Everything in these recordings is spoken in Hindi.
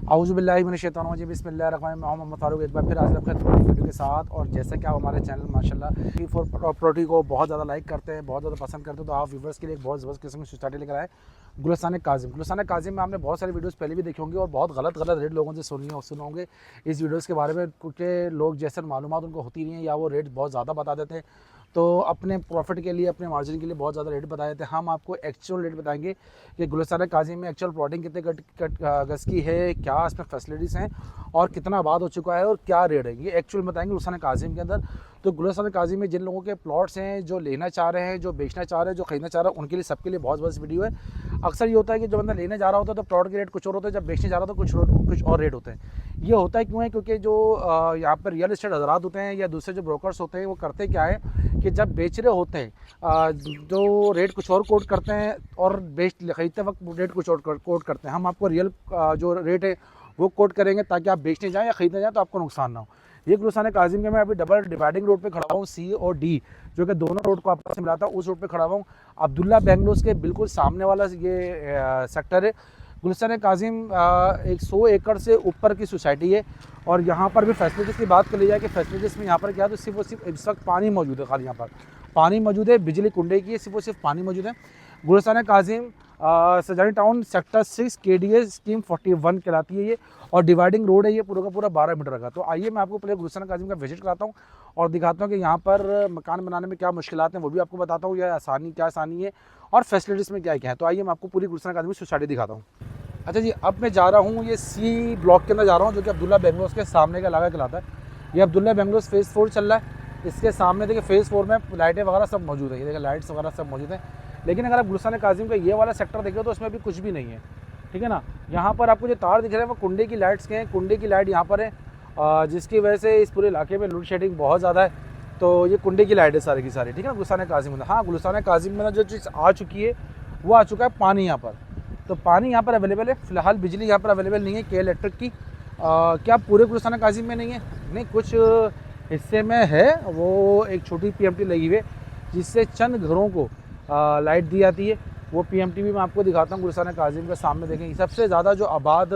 औज़ुबिल्लाहि मिनश्शैतानिर्रजीम बिस्मिल्लाहिर्रहमानिर्रहीम। मैं मोहम्मद फ़ारूक एक बार फिर हाज़िर आपके वीडियो के साथ। और जैसे कि आप हमारे चैनल माशाल्लाह फॉर प्रॉपर्टी को बहुत ज़्यादा लाइक करते हैं, बहुत ज़्यादा पसंद करते हैं, तो आप व्यूवर्स के लिए एक बहुत ज़बरदस्त किस्म की सोसाइटी लेकर आए, गुलिस्तान काज़िम। गुलिस्तान काज़िम में आपने बहुत सारी वीडियोस पहले भी देखी होंगी और बहुत गलत रेट लोगों से सुने होंगे इस वीडियोज़ के बारे में, क्योंकि लोग जैसे मालूमात उनको होती नहीं है या वो रेट बहुत ज़्यादा बता देते हैं, तो अपने प्रॉफिट के लिए, अपने मार्जिन के लिए बहुत ज़्यादा रेट बता देते हैं। हम आपको एक्चुअल रेट बताएंगे कि गुलिस्तान काज़िम में एक्चुअल प्लॉटिंग कितने गज़ की है, क्या इसमें फैसिलिटीज़ हैं और कितना आबाद हो चुका है और क्या रेट है, ये एक्चुअल बताएंगे गुलिस्तान काज़िम के अंदर। तो गुलिस्तान काज़िम में जिन लोगों के प्लॉट्स हैं, जो लेना चाह रहे हैं, जो बेचना चाह रहे हैं, जो खरीदना चाह रहे हैं, उनके लिए सबके लिए बहुत बड़ी वीडियो है। अक्सर ये होता है कि जो बंदा लेने जा रहा होता है तो प्लॉट के रेट कुछ और होते हैं, जब बेचने जा रहा होता है कुछ और रेट होते हैं। ये होता है क्यों है, क्योंकि जो यहाँ पर रियल एस्टेट हज़रात होते हैं या दूसरे जो ब्रोकर्स होते हैं, वो करते क्या है कि जब बेच रहे होते हैं जो रेट कुछ और कोट करते हैं और खरीदते वक्त रेट कुछ और कोट करते हैं। हम आपको रियल जो रेट है वो कोट करेंगे ताकि आप बेचने जाएँ या खरीदने जाएँ तो आपको नुकसान ना हो। ये गुलिस्तान काज़िम के मैं अभी डबल डिवाइडिंग रोड पे खड़ा हुआ हूँ, सी और डी, जो कि दोनों रोड को आपस में मिलाता है, उस रोड पे खड़ा हुआ हूँ। अब्दुल्ला बेंगलोस के बिल्कुल सामने वाला ये सेक्टर है। गुलिस्तान काज़िम 100 एकड़ से ऊपर की सोसाइटी है। और यहाँ पर भी फैसिलिटीज़ की बात कर ली जाए कि फैसिलिटीज़ में यहाँ पर क्या, तो सिर्फ और सिर्फ इस वक्त पानी मौजूद है। खाली यहाँ पर पानी मौजूद है, बिजली कुंडे की है, सिर्फ और सिर्फ पानी मौजूद है। Gulistan Kazim Sajani town sector 6 KDA scheme 41 कहलाती है ये, और डिवाइडिंग रोड है ये पूरा का पूरा 12 मीटर का। तो आइए मैं आपको पहले गुलिस्तान काज़िम का विजिट कराता हूँ और दिखाता हूँ कि यहाँ पर मकान बनाने में क्या मुश्किलात हैं, वो भी आपको बताता हूँ, या क्या आसानी है और फैसिलिटीज़ में क्या है। तो आइए मैं आपको पूरी गुलिस्तान काज़िम की सोसाइटी दिखाता हूँ। अच्छा जी, अब मैं जा रहा हूँ ये सी ब्लॉक के अंदर जा रहा हूँ, जो कि अब्दुल्ला बेंगलोस के सामने का इलाका कहलाता है। ये अब्दुल्ला बेंगलोस फेज़ 4 चल रहा है। इसके सामने देखिए फेज़ 4 में लाइटें वगैरह सब मौजूद है, ये देखिए लाइट्स वगैरह सब मौजूद है। लेकिन अगर आप गुलिस्तान काज़िम का ये वाला सेक्टर देखें तो उसमें भी कुछ भी नहीं है, ठीक है ना। यहाँ पर आपको जो तार दिख रहे हैं वो कुंडे की लाइट्स के हैं, कुंडे की लाइट यहाँ पर है, जिसकी वजह से इस पूरे इलाके में लोड शेडिंग बहुत ज़्यादा है। तो ये कुंडे की लाइट है सारी की सारी, ठीक है ना, गुलिस्तान काज़िम में। हाँ, गुलिस्तान काज़िम में जो चीज़ आ चुकी है वो आ चुका है पानी यहाँ पर। तो पानी यहाँ पर अवेलेबल है, फ़िलहाल बिजली यहाँ पर अवेलेबल नहीं है के इलेक्ट्रिक की। क्या पूरे गुलिस्तान काज़िम में नहीं है? नहीं, कुछ हिस्से में है। वो एक छोटी PMT लगी हुई है जिससे चंद घरों को लाइट दी जाती है। वो PMT भी मैं आपको दिखाता हूँ गुलिस्तान काज़िम के सामने। देखें, सबसे ज़्यादा जो आबाद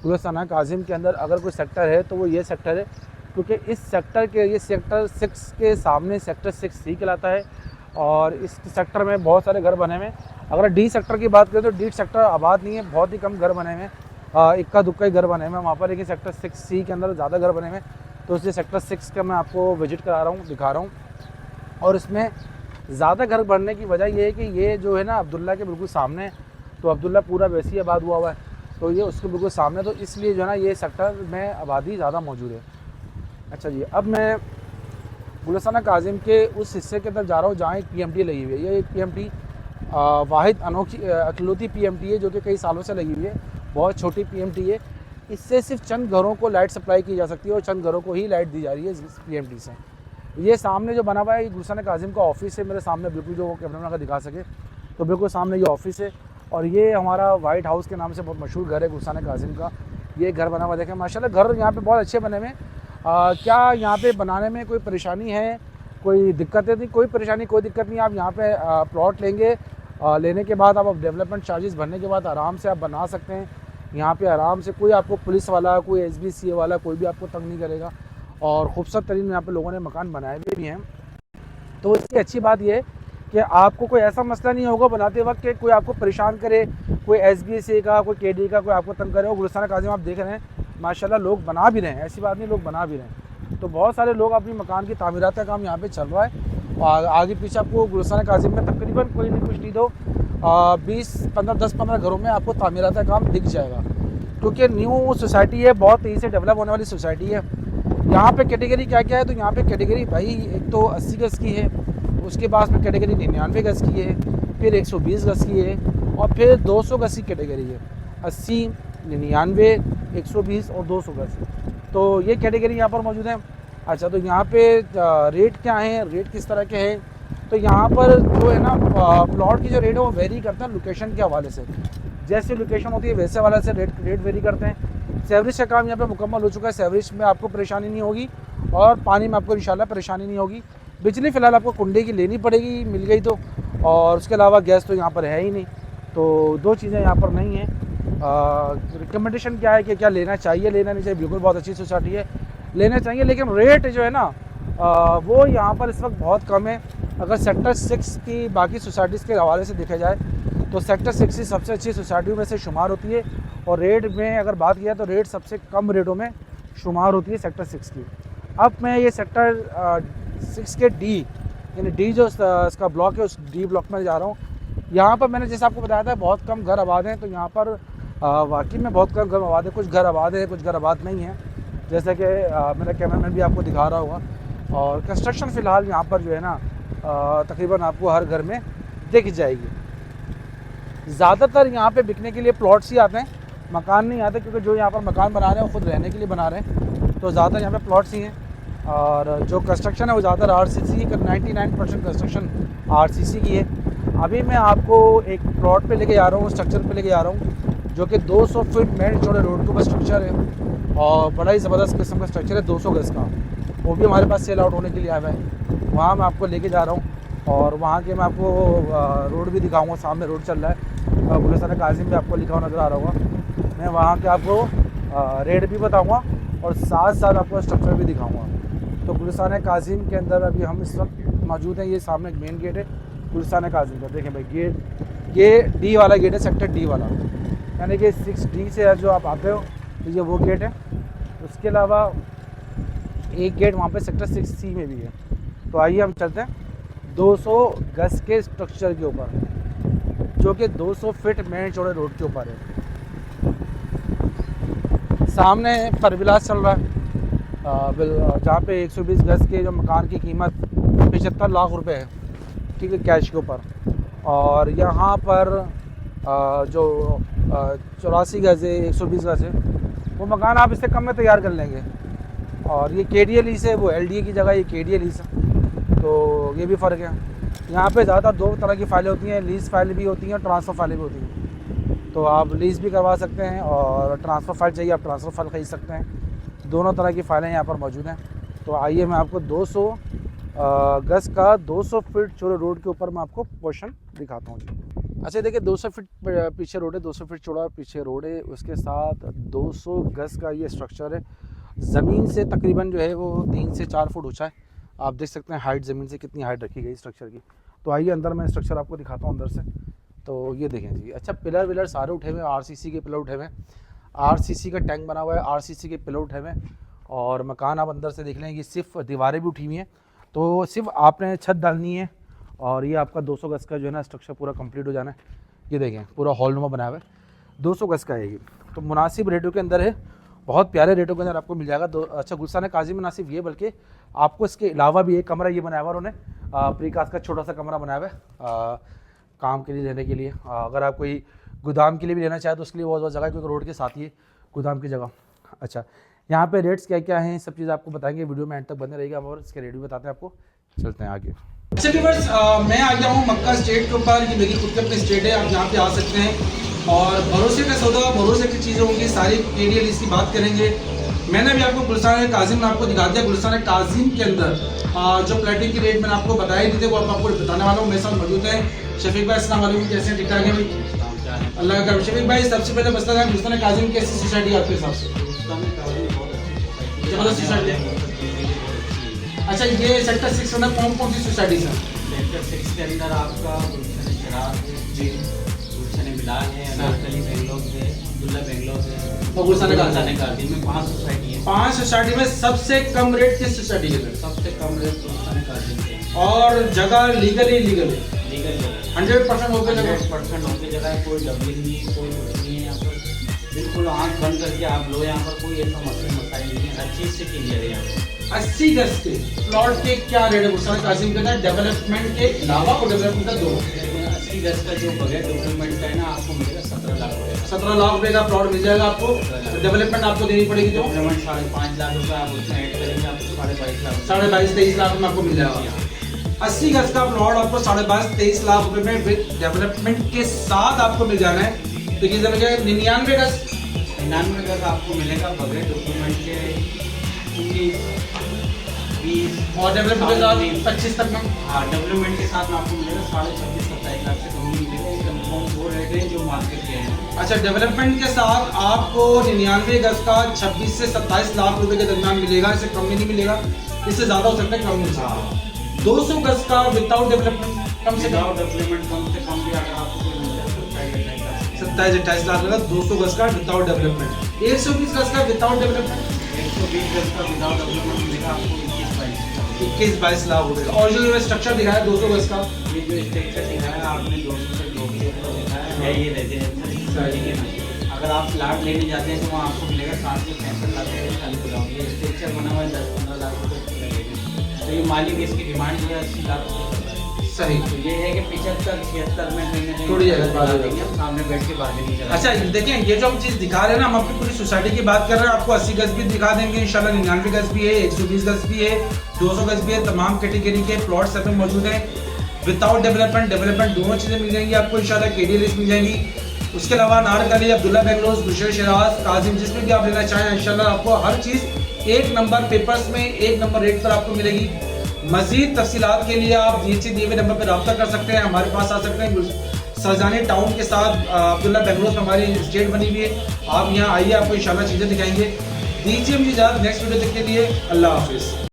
गुलिस्तान काज़िम के अंदर अगर कोई सेक्टर है तो वो ये सेक्टर है, क्योंकि इस सेक्टर के, ये सेक्टर 6 के सामने सेक्टर 6C कहलाता है। और इस सेक्टर में बहुत सारे घर बने हुए हैं। अगर डी सेक्टर की बात करें तो डी सेक्टर आबाद नहीं है, बहुत ही कम घर बने हुए हैं, इक्का दुक्का ही घर बने हुए हैं वहाँ पर। लेकिन सेक्टर 6C के अंदर ज़्यादा घर बने हुए हैं। तो इसलिए सेक्टर 6 का मैं आपको विजिट करा रहा हूँ, दिखा रहा हूँ। और इसमें ज़्यादा घर बनने की वजह ये है कि ये जो है ना अब्दुल्ला के बिल्कुल सामने, तो अब्दुल्ला पूरा वैसे ही आबाद हुआ है, तो ये उसके बिल्कुल सामने, तो इसलिए जो है ना ये सेक्टर में आबादी ज़्यादा मौजूद है। अच्छा जी, अब मैं गुलिस्तान काज़िम के उस हिस्से के अंदर जा रहा हूँ जहाँ एक PMT लगी हुई है। ये एक PMT वाहिद अनोखी अकलौती PMT है जो कि कई सालों से लगी हुई है, बहुत छोटी PMT है। इससे सिर्फ चंद घरों को लाइट सप्लाई की जा सकती है और चंद घरों को ही लाइट दी जा रही है इस PMT से। ये सामने जो बना हुआ है ये गुलिस्तान काज़िम का ऑफिस है, मेरे सामने बिल्कुल, जो कैमरा में अगर दिखा सके तो बिल्कुल सामने ये ऑफिस है। और ये हमारा वाइट हाउस के नाम से बहुत मशहूर घर है गुलिस्तान काज़िम का। ये घर बना हुआ देखें माशाल्लाह, घर यहाँ पे बहुत अच्छे बने हुए हैं। क्या यहाँ पे बनाने में कोई परेशानी है, कोई दिक्कत है? नहीं, कोई परेशानी, कोई दिक्कत नहीं। आप यहाँ पे प्लॉट लेंगे, लेने के बाद आप डेवलपमेंट चार्जेस भरने के बाद आराम से आप बना सकते हैं यहाँ पे आराम से। कोई आपको पुलिस वाला, कोई SBCA वाला, कोई भी आपको तंग नहीं करेगा। और खूबसूरत तरीन यहाँ पे लोगों ने मकान बनाए हुए भी हैं। तो इसकी अच्छी बात ये है कि आपको कोई ऐसा मसला नहीं होगा बनाते वक्त कि कोई आपको परेशान करे, कोई SBCA का, कोई KD का कोई आपको तंग करे। और गुलिस्तान काज़िम आप देख रहे हैं माशाल्लाह लोग बना भी रहे हैं, ऐसी बात नहीं, लोग बना भी रहे हैं। तो बहुत सारे लोग अपनी मकान की तामीरात का काम यहाँ पे चल रहा है। और आगे पीछे आपको गुलिस्तान काज़िम में तकरीबन कोई नहीं कुछ नहीं तो 10-15 घरों में आपको तामीरात का काम दिख जाएगा, क्योंकि न्यू सोसाइटी है, बहुत तेज़ी से डेवलप होने वाली सोसाइटी है। यहाँ पे कैटेगरी क्या क्या है, तो यहाँ पे कैटेगरी भाई एक तो 80 गज़ की है, उसके बाद में कैटेगरी 99 गज़ की है, फिर 120 गज़ की है, और फिर 200 गज़ की कैटेगरी है। 80, 99, 120 और 200 गज़। तो ये कैटेगरी यहाँ पर मौजूद है। अच्छा, तो यहाँ पे रेट क्या है, रेट किस तरह के हैं? तो यहाँ पर जो है ना प्लॉट की जो रेट है वो वेरी करता है लोकेशन के हवाले से। जैसे लोकेशन होती है वैसे हवाले से रेट वेरी करते हैं। सेवरेज का काम यहाँ पे मुकम्मल हो चुका है, सेवरेज में आपको परेशानी नहीं होगी और पानी में आपको इंशाल्लाह परेशानी नहीं होगी। बिजली फ़िलहाल आपको कुंडे की लेनी पड़ेगी, मिल गई तो, और उसके अलावा गैस तो यहाँ पर है ही नहीं। तो दो चीज़ें यहाँ पर नहीं हैं। रिकमेंडेशन क्या है कि क्या लेना चाहिए लेना नहीं चाहिए, बिल्कुल बहुत अच्छी सोसाइटी है, लेना चाहिए, लेकिन रेट जो है ना वो यहाँ पर इस वक्त बहुत कम है। अगर सेक्टर 6 की बाकी सोसाइटीज़ के हवाले से देखा जाए तो सेक्टर 6 ही सबसे अच्छी सोसाइटियों में से शुमार होती है, और रेट में अगर बात किया तो रेट सबसे कम रेटों में शुमार होती है सेक्टर 6 की। अब मैं ये सेक्टर 6 के डी, यानी डी जो इसका ब्लॉक है, उस डी ब्लॉक में जा रहा हूँ। यहाँ पर मैंने जैसे आपको बताया था बहुत कम घर आबाद हैं, तो यहाँ पर वाकई में बहुत कम घर आबाद है। कुछ घर आबाद है, कुछ घर आबाद नहीं है, जैसे कि मेरा कैमरामैन भी आपको दिखा रहा होगा। और कंस्ट्रक्शन फ़िलहाल यहाँ पर जो है ना तकरीबन आपको हर घर में दिख जाएगी। ज़्यादातर यहाँ पे बिकने के लिए प्लॉट्स ही आते हैं, मकान नहीं आते, क्योंकि जो यहाँ पर मकान बना रहे हैं वो खुद रहने के लिए बना रहे हैं, तो ज़्यादातर यहाँ पे प्लॉट्स ही हैं। और जो कंस्ट्रक्शन है वो ज़्यादातर आरसीसी का 99% कंस्ट्रक्शन आरसीसी की है। अभी मैं आपको एक प्लॉट पे लेके जा रहा हूँ, स्ट्रक्चर पे लेके जा रहा हूँ, जो कि 200 फीट मेन चौड़े रोड के ऊपर स्ट्रक्चर है, और बड़ा ही ज़बरदस्त किस्म का स्ट्रक्चर है, 200 गज़ का। वो भी हमारे पास सेल आउट होने के लिए आया है। वहाँ मैं आपको लेके जा रहा हूँ, और वहाँ के मैं आपको रोड भी दिखाऊँगा। सामने रोड चल रहा है, गुलिस्तान काजिम भी आपको लिखा हुआ नज़र आ रहा होगा। मैं वहाँ के आपको रेट भी बताऊँगा और साथ साथ आपको स्ट्रक्चर भी दिखाऊँगा। तो गुलिस्तान काजिम के अंदर अभी हम इस वक्त मौजूद हैं। ये सामने एक मेन गेट है गुलिस्तान काजिम का, देखें भाई गेट, ये डी वाला गेट है, सेक्टर डी वाला, यानी कि 6D से जो आप आते हो तो ये वो गेट है। उसके अलावा एक गेट वहाँ पे सेक्टर 6C में भी है। तो आइए हम चलते हैं 200 गज़ के स्ट्रक्चर के ऊपर, जो कि 200 फीट मेन चौड़े रोड के ऊपर है। सामने परविलास चल रहा है, जहाँ पे 120 गज़ के जो मकान की कीमत 75 लाख रुपए है, ठीक है, कैश के ऊपर। और यहाँ पर जो 84 गज़ है, 120 गज़ है, वो मकान आप इससे कम में तैयार कर लेंगे। और ये KDA लीज है, वो LDA की जगह ये KDA लीज है, तो ये भी फ़र्क है। यहाँ पे ज़्यादा दो तरह की फ़ाइलें होती हैं, लीज़ फाइल भी होती हैं और ट्रांसफ़र फाइलें भी होती हैं। तो आप लीज़ भी करवा सकते हैं, और ट्रांसफ़र फाइल चाहिए आप ट्रांसफ़र फाइल खरीद सकते हैं। दोनों तरह की फ़ाइलें यहाँ पर मौजूद हैं। तो आइए मैं आपको 200 गज़ का 200 फीट चौड़े रोड के ऊपर मैं आपको पोर्शन दिखाता हूँ। अच्छा देखिए, 200 फीट पीछे रोड है, 200 फीट चौड़ा पीछे रोड है, उसके साथ 200 गज़ का ये स्ट्रक्चर है। ज़मीन से तकरीबन जो है वो 3 से 4 फुट ऊंचा है। आप देख सकते हैं हाइट ज़मीन से कितनी हाइट रखी गई स्ट्रक्चर की। तो आइए अंदर मैं स्ट्रक्चर आपको दिखाता हूँ अंदर से। तो ये देखें जी, अच्छा पिलर विलर सारे उठे हुए हैं, RCC के पिलर उठे हुए हैं, RCC का टैंक बना हुआ है, RCC के पिलर उठे हुए हैं। और मकान आप अंदर से देख लें कि सिर्फ दीवारें भी उठी हुई हैं, तो सिर्फ आपने छत डालनी है, और ये आपका 200 गज़ का जो है ना स्ट्रक्चर पूरा कंप्लीट हो जाना है। ये देखें पूरा हॉल नुमा बनाया हुआ है, 200 गज़ का है ये। तो मुनासिब रेटों के अंदर है, बहुत प्यारे रेटों के अंदर आपको मिल जाएगा। अच्छा गुलिस्तान काजिम में ना सिर्फ ये, बल्कि आपको इसके अलावा भी एक कमरा ये बनाया हुआ उन्होंने, प्रीकास्ट का छोटा सा कमरा बनाया हुआ है काम के लिए रहने के लिए। अगर आप कोई गोदाम के लिए भी लेना चाहे तो उसके लिए बहुत जगह है, क्योंकि रोड के साथ ही है गोदाम की जगह। अच्छा यहाँ पे रेट्स क्या क्या हैं, सब चीज़ आपको बताएंगे, वीडियो में एंड तक बने रहेगा, और इसके रेट भी बताते हैं आपको। चलते हैं आगे। अच्छा व्यूअर्स, मैं आ गया हूँ मक्का स्टेट के ऊपर। ये मेरी खुद की अपनी स्टेट है, आप यहाँ पे आ सकते हैं। और भरोसे का सौदा, भरोसे की चीज़ें होंगी, सारी KDA लीज की बात करेंगे। मैंने भी आपको गुलिस्तान काजिम में आपको दिखा दिया। गुलिस्तान काजिम के अंदर जो प्लाटिंग की रेट मैंने आपको बताए नहीं थे, वो आपको बताने वाला हूँ। मेरे साथ मौजूद है शफीक भाई। अस्सलाम वालेकुम, कैसे हैं? ठीक ठाक है भाई? अल्लाह का। शफीक भाई सबसे पहले मसला है गुलिस्तान काजिम कैसी सोसाइटी है आपके हिसाब से? जबरदस्त सोसाइटी है। अच्छा ये सेक्टर 6 में कौन कौन सी सोसाइटीज हैं? सेक्टर 6 के अंदर आपका गुलशन शराब है, गुलशन बिलाल है, अनारकली बेंगलोर है, अब्दुल्ला बेंगलोर है, और गुलशन काजिम में 5 सोसाइटी है। 5 सोसाइटी में सबसे कम रेट किस सोसाइटी के है? सबसे कम रेट गुलशन काजिम के। और जगह लीगल है? लीगल है, 100% हो गया, 100% हो गई जगह, कोई डबलिंग नहीं है, कोई कुछ नहीं है यहाँ पर। बिल्कुल आँख बंद करके आप लो, यहाँ पर कोई ऐसा मसाइल नहीं है, हर चीज़ से क्लियर है यहाँ पर। 80 गज के प्लॉट के क्या रेट है गुलिस्तान काजिम के अंदर, डेवलपमेंट के अलावा और डेवलपमेंट का दो? 80 गज का जो बगैर डेवलपमेंट का है ना, आपको मिलेगा 17 लाख रुपये। 17 लाख रुपए का प्लॉट मिल जाएगा आपको। डेवलपमेंट आपको देनी पड़ेगी जो डेवलपमेंट 5.5 लाख रुपये आप उसमें ऐड करेंगे, आपको 22.5 लाख, 22-23 लाख में आपको मिल जाएगा। 80 गज का प्लॉट आपको 22-23 लाख रुपए में विद डेवलपमेंट के साथ आपको मिल जाना है। तो ये जगह 99 गज, 99 गज आपको मिलेगा बगैर डॉक्यूमेंट के 20 और डेवलपमेंट के साथ 25 तक में। हाँ डेवलपमेंट के साथ में आपको मिलेगा 26.5-27 लाख से कम मिलेगा। ये कंफर्म वो रेट हैं जो मार्केट के हैं। अच्छा, डेवलपमेंट के साथ आपको 99 गज का 26 से 27 लाख रुपए के दरमियान मिलेगा, इससे कम में नहीं मिलेगा, इससे ज़्यादा हो सकता है, कम नहीं सकता। 200 गज का विदाउट डेवलपमेंट कम से कम डेवलपमेंट भी अगर आपको कोई मिलता है 27-28 लाख लगा। 200 गज का विदाउट डेवलपमेंट। 120 गज का विदाउट डेवलपमेंट 120 गज का विदाउट डेवलपमेंट मिलेगा आपको 21-22 लाख हो गएगा। और जो ये स्ट्रक्चर दिखाया 200 गज का, ये जो स्ट्रक्चर दिखाया आपने 200 से 200 दिखाया है, ये रेजिडेंशियल। अगर आप प्लाट लेने जाते हैं तो वहाँ आपको मिलेगा 60 से 65 लाख रुपये खाली प्लाट। ये स्ट्रक्चर बना हुआ है 10-15 लाख रुपये लगेगा। तो ये मालिक इसकी डिमांड जो है 80 लाख रुपये कर रहा है। सही। तो ये है कि 75-76 में कहीं थोड़ी जगह बात देंगे, हम सामने बैठ के बार्गेनिंग करेंगे। अच्छा देखिए, ये जो हम चीज़ दिखा रहे हैं ना, हम अपनी पूरी सोसाइटी की बात कर रहे हैं। आपको 80 गज भी दिखा देंगे इंशाल्लाह, 99 गज भी है, 120 गज भी है, 200 गज भी है। तमाम कैटेगरी के प्लॉट्स सब में मौजूद हैं। विदाउट डेवलपमेंट, डेवलपमेंट दोनों चीज़ें मिल जाएंगी आपको इंशाल्लाह। KD लिस्ट मिल जाएंगी। उसके अलावा नारकली, अब्दुल्ला बेंगलोर, बुशरा शिराज, काजिम, जिसमें भी आप लेना चाहें इंशाल्लाह आपको हर चीज़ एक नंबर पेपर्स में, एक नंबर रेट पर आपको मिलेगी। मज़ीद तफसीलात के लिए आप नीचे दिए हुए नंबर पर रब्ता कर सकते हैं, हमारे पास आ सकते हैं। सरजानी टाउन के साथ अब्दुल्ला बेंगलोर में हमारी स्टेट बनी हुई है। आप यहाँ आइए, आपको इंशाल्लाह चीज़ें दिखाएंगे। दीजिए मुझे इजाज़त, नेक्स्ट वीडियो तक के लिए अल्लाह हाफिज़।